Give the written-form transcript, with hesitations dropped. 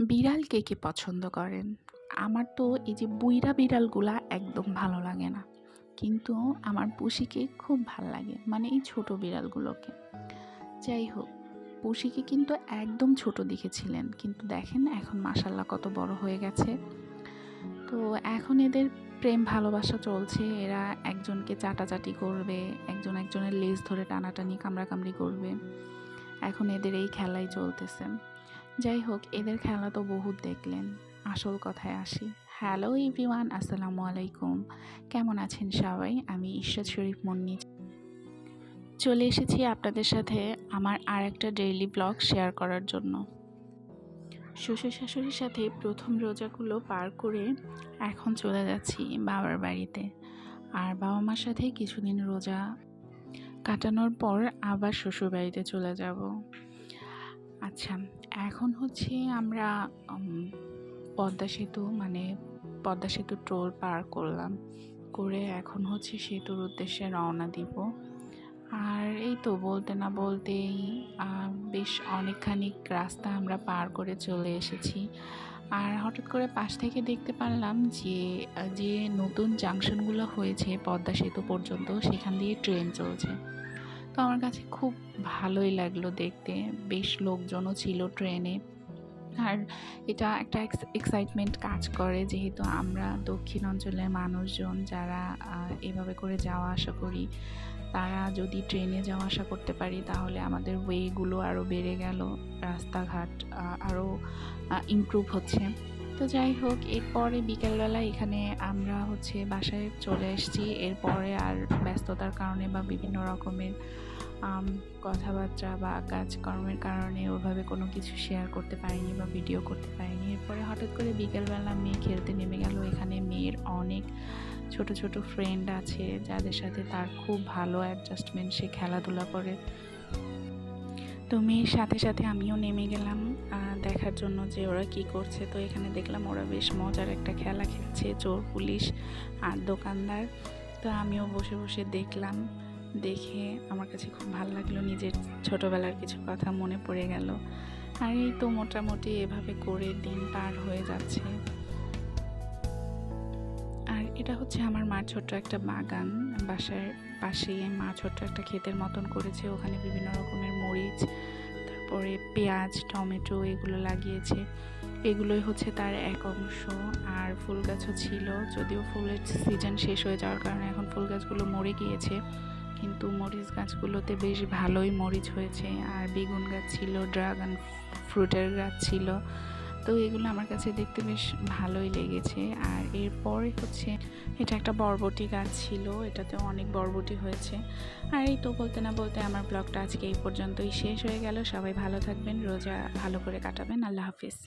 বিড়াল কে কে পছন্দ করেন? আমার তো এই যে বুইড়া বিড়ালগুলা একদম ভালো লাগে না। কিন্তু আমার পুষিকে খুব ভাল লাগে। মানে এই ছোট বিড়ালগুলোকে। যাই হোক, পুষিকে কিন্তু একদম ছোট দেখেছিলেন। কিন্তু দেখেন এখন মাশাআল্লাহ কত বড় হয়ে গেছে। তো এখন এদের প্রেম ভালোবাসা চলছে। এরা একজনকে চাটাচাটি করবে, একজনের লেজ ধরে টানাটানি কামড়াকামড়ি করবে। এখন এদের এই খেলাই চলতেছে। যাই হোক, এদের খেলা তো বহুত দেখলেন। আসল কথায় আসি। হ্যালো এভরিওয়ান, আসসালামু আলাইকুম। কেমন আছেন সবাই? আমি ইরশাদ শরীফ মুন্নি চলে এসেছি আপনাদের সাথে আমার আর একটা ডেইলি ব্লগ শেয়ার করার জন্য। শ্বশুর শাশুড়ির সাথে প্রথম রোজাগুলো পার করে এখন চলে যাচ্ছি বাবার বাড়িতে। আর বাবা মার সাথে কিছুদিন রোজা কাটানোর পর আবার শ্বশুর বাড়িতে চলে যাব। আচ্ছা, এখন হচ্ছে আমরা পদ্মা সেতু টোল পার করলাম। করে এখন হচ্ছে সেতুর উদ্দেশ্যে রওনা দিব। আর এই তো বলতে না বলতেই বেশ অনেকখানি রাস্তা আমরা পার করে চলে এসেছি। আর হঠাৎ করে পাশ থেকে দেখতে পারলাম যে নতুন জাংশনগুলো হয়েছে পদ্মা সেতু পর্যন্ত, সেখান দিয়ে ট্রেন চলছে। তো আমার কাছে খুব ভালোই লাগলো দেখতে। বেশ লোকজনও ছিল ট্রেনে। আর এটা একটা এক্সাইটমেন্ট কাজ করে, যেহেতু আমরা দক্ষিণ অঞ্চলের মানুষজন যারা এভাবে করে যাওয়া আসা করি, তারা যদি ট্রেনে যাওয়া আসা করতে পারি তাহলে আমাদের ওয়েগুলো আরও বেড়ে গেল, রাস্তাঘাট আরও ইমপ্রুভ হচ্ছে। তো যাই হোক, এরপরে বিকেলবেলা এখানে আমরা হচ্ছে বাসায় চলে এসেছি। এরপরে আর ব্যস্ততার কারণে বা বিভিন্ন রকমের কথাবার্তা বা কাজকর্মের কারণে ওভাবে কোনো কিছু শেয়ার করতে পারিনি বা ভিডিও করতে পারিনি। এরপরে হঠাৎ করে বিকেলবেলা মেয়ে খেলতে নেমে গেল। এখানে মেয়ের অনেক ছোট ছোট ফ্রেন্ড আছে যাদের সাথে তার খুব ভালো অ্যাডজাস্টমেন্ট, সে খেলাধুলা করে। তো মেয়ের সাথে সাথে আমিও নেমে গেলাম দেখার জন্য যে ওরা কি করছে। তো এখানে দেখলাম ওরা বেশ মজার একটা খেলা খেলছে, চোর পুলিশ আর দোকানদার। তো আমিও বসে বসে দেখলাম। দেখে আমার কাছে খুব ভালো লাগলো, নিজের ছোটোবেলার কিছু কথা মনে পড়ে গেল। আর এই তো মোটামুটি এভাবে করে দিন পার হয়ে যাচ্ছে। আর এটা হচ্ছে আমার মার ছোট্ট একটা বাগান। বাসার পাশে মা ছোট্ট একটা ক্ষেতের মতন করেছে, ওখানে বিভিন্ন রকমের মরিচ, তারপরে পেঁয়াজ, টমেটো এগুলো লাগিয়েছে। এগুলোই হচ্ছে তার এক অংশ। আর ফুল গাছও ছিল, যদিও ফুলের সিজন শেষ হয়ে যাওয়ার কারণে এখন ফুল গাছগুলো মরে গিয়েছে, কিন্তু মরিচ গাছগুলোতে বেশ ভালোই মরিচ হয়েছে। আর বেগুন গাছ ছিল, ড্রাগন ফ্রুটের গাছ ছিল। তো এগুলো আমার কাছে দেখতে বেশ ভালোই লেগেছে। আর এরপরে হচ্ছে এটা একটা বরবটি গাছ ছিল, এটাতেও অনেক বরবটি হয়েছে। আর এই তো বলতে না বলতে আমার ব্লগটা আজকে এই পর্যন্তই শেষ হয়ে গেল। সবাই ভালো থাকবেন, রোজা ভালো করে কাটাবেন। আল্লাহ হাফিজ।